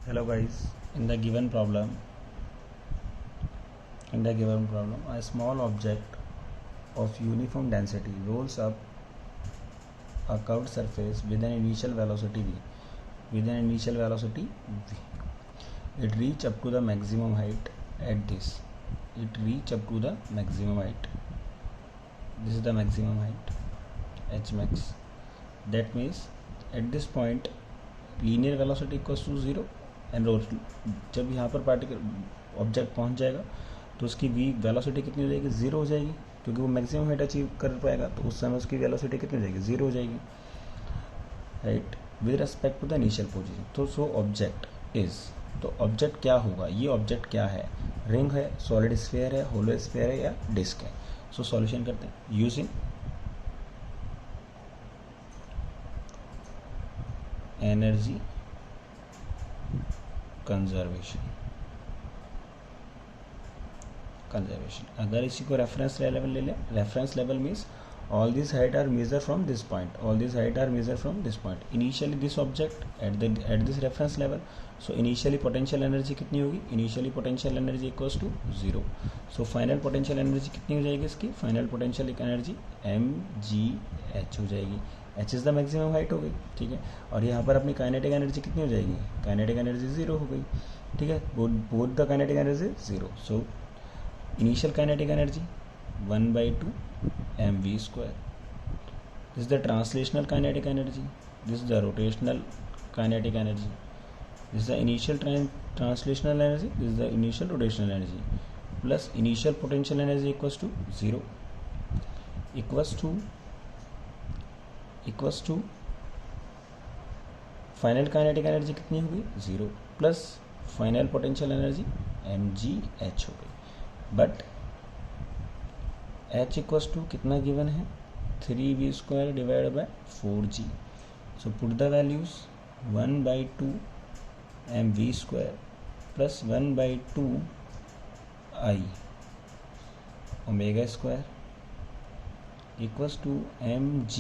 Hello guys, in the given problem a small object of uniform density rolls up a curved surface with an initial velocity v. It reach up to the maximum height at this. This is the maximum height h max. That means at this point linear velocity equals to 0 and जब यहाँ पर particle object पहुँच जाएगा तो उसकी we velocity कितनी हो जाएगी, 0 हो जाएगी, क्योंकि वो मैक्सिमम हाइट अचीव कर पाएगा तो उस समय उसकी वेलोसिटी कितनी हो जाएगी, 0 हो जाएगी, right, with respect to the initial position. तो सो ऑब्जेक्ट इज, तो ऑब्जेक्ट क्या होगा, ये ऑब्जेक्ट क्या है, रिंग है, सॉलिड स्फीयर है, होलो स्फीयर है या डिस्क है. सो सॉल्यूशन करते हैं यूजिंग एनर्जी कंजर्वेशन. अगर इसी को रेफरेंस लेवल ले लें, reference level means all these height are measured from this point. Initially this object at this reference level, so initially potential energy कितनी होगी, initially potential energy equals to 0. so final potential energy कितनी हो जाएगी इसकी, final potential energy mgh हो जाएगी. h is the maximum height हो गई, ठीक है. और यहाँ पर अपनी काइनेटिक एनर्जी कितनी हो जाएगी, काइनेटिक एनर्जी 0 हो गई, ठीक है. Both the kinetic energy 0. So initial kinetic energy 1/2 mv square. This is the translational kinetic energy. This is the rotational kinetic energy. This is the initial translational energy. This is the initial rotational energy. Plus initial potential energy equals to 0. Equals to final kinetic energy कितनी होगी, 0 plus final potential energy mgh हो गई. But h equals to कितना given है, 3v² divide by 4g. So put the values 1/2 mv² plus 1/2 i omega square equals to mg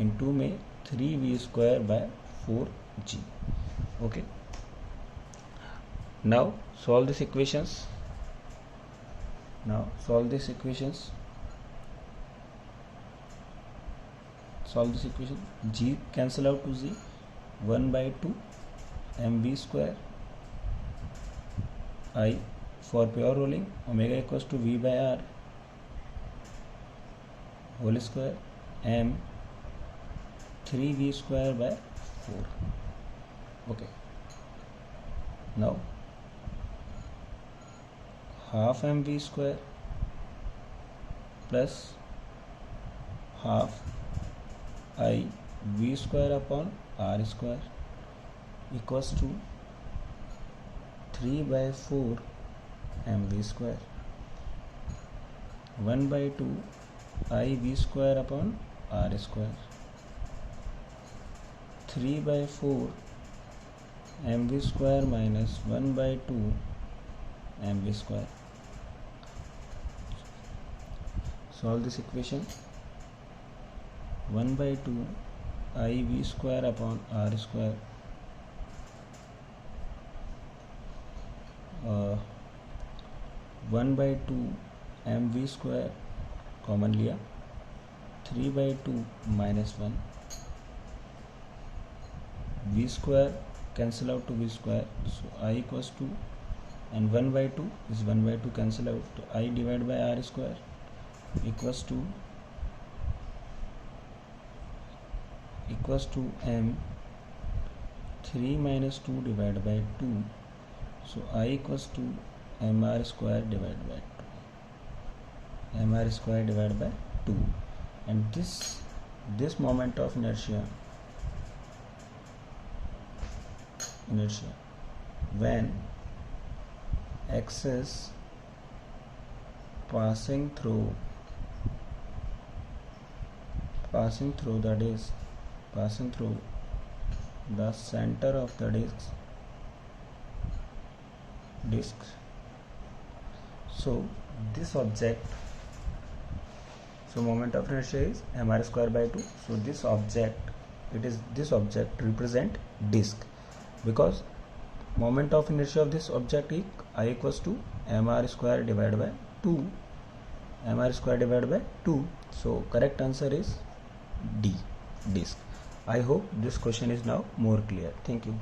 into में 3v² बाय 4g. okay, now solve these equations. Solve this equation. G cancel out to Z. 1/2 mv² I for pure rolling omega equals to v by r whole square m 3v² by 4. okay, now half mv² plus half I v² upon r² equals to 3/4 mv². 1/2 I v² upon r². 3/4 mv² minus 1/2 mv². Solve this equation. 1/2 I v² upon r², 1/2 mv² common लिया, 3/2 minus 1 v² cancel out to v², so I equals to, and 1/2 is 1/2 cancel out, तो I divided by r² equals to m 3 minus 2 divided by 2, so I equals to mr² divided by 2. and this moment of inertia when axis passing through the disk, passing through the center of the disk. So this object, so moment of inertia is mr² by 2. so this object represent disk, because moment of inertia of this object is I equals to mr square divided by 2, mr square divided by 2. So correct answer is D, disk. I hope this question is now more clear. Thank you.